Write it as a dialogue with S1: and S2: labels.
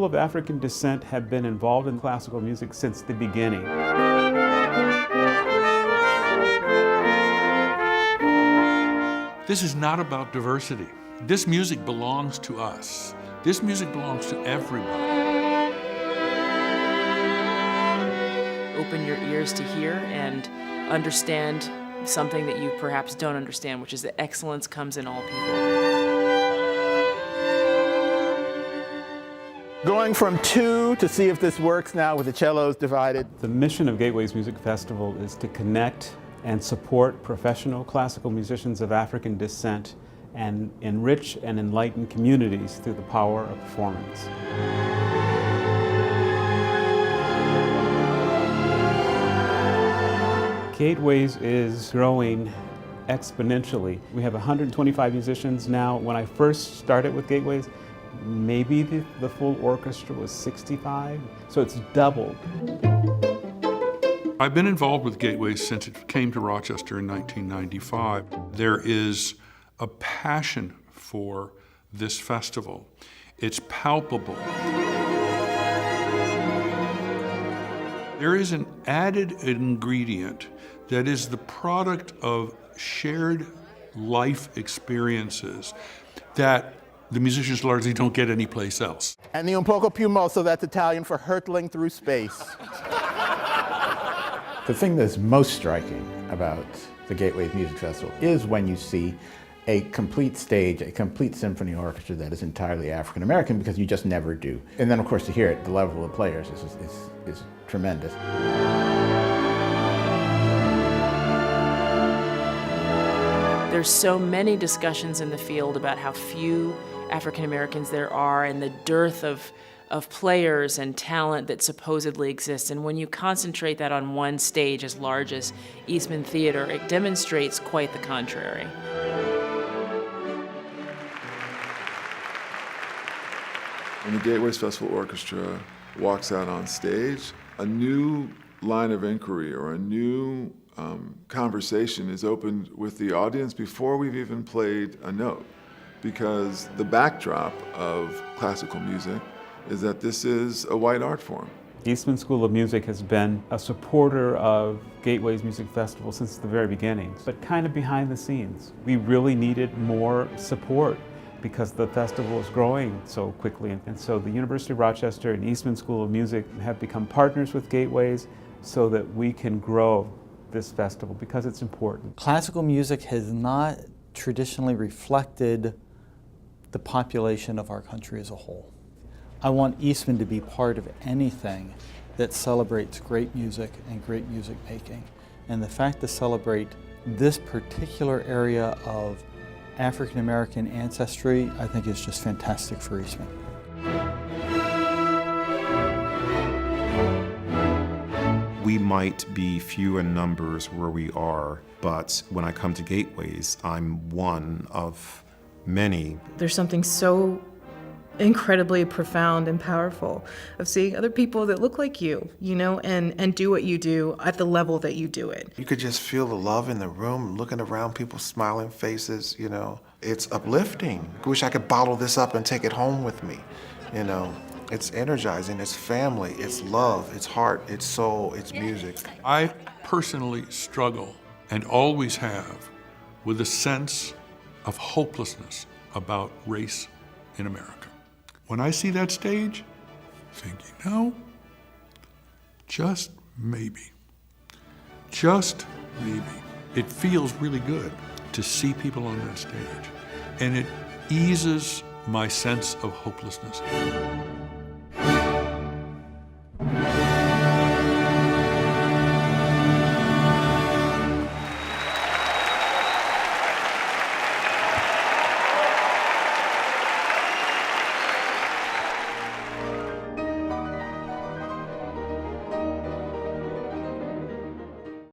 S1: people of African descent have been involved in classical music since the beginning.
S2: This is not about diversity. This music belongs to us. This music belongs to everybody.
S3: Open your ears to hear and understand something that you perhaps don't understand, which is that excellence comes in all people.
S4: Going from 2 to see if this works now with the cellos divided.
S1: The mission of Gateways Music Festival is to connect and support professional classical musicians of African descent and enrich and enlighten communities through the power of performance. Gateways is growing exponentially. We have 125 musicians now. When I first started with Gateways, maybe the full orchestra was 65, so it's doubled.
S2: I've been involved with Gateways since it came to Rochester in 1995. There is a passion for this festival. It's palpable. There is an added ingredient that is the product of shared life experiences that the musicians largely don't get anyplace else.
S4: And the un poco più mosso, that's Italian for hurtling through space.
S5: The thing that's most striking about the Gateways Music Festival is when you see a complete stage, a complete symphony orchestra that is entirely African American, because you just never do. And then, of course, to hear it, the level of players is tremendous.
S3: There's so many discussions in the field about how few African Americans there are and the dearth of players and talent that supposedly exists. And when you concentrate that on one stage as large as Eastman Theater, it demonstrates quite the contrary.
S6: When the Gateways Festival Orchestra walks out on stage, a new line of inquiry or a new conversation is opened with the audience before we've even played a note. Because the backdrop of classical music is that this is a white art form.
S1: The Eastman School of Music has been a supporter of Gateways Music Festival since the very beginning, but kind of behind the scenes. We really needed more support because the festival is growing so quickly. And so the University of Rochester and Eastman School of Music have become partners with Gateways so that we can grow this festival because it's important.
S7: Classical music has not traditionally reflected the population of our country as a whole. I want Eastman to be part of anything that celebrates great music and great music making. And the fact to celebrate this particular area of African American ancestry, I think is just fantastic for Eastman.
S8: We might be few in numbers where we are, but when I come to Gateways, I'm one of many.
S9: There's something so incredibly profound and powerful of seeing other people that look like you know, and do what you do at the level that you do it.
S10: You could just feel the love in the room, looking around people's smiling faces, you know. It's uplifting. I wish I could bottle this up and take it home with me, you know. It's energizing, it's family, it's love, it's heart, it's soul, it's music.
S2: I personally struggle, and always have, with a sense of hopelessness about race in America. When I see that stage, I think, you know, just maybe, it feels really good to see people on that stage, and it eases my sense of hopelessness.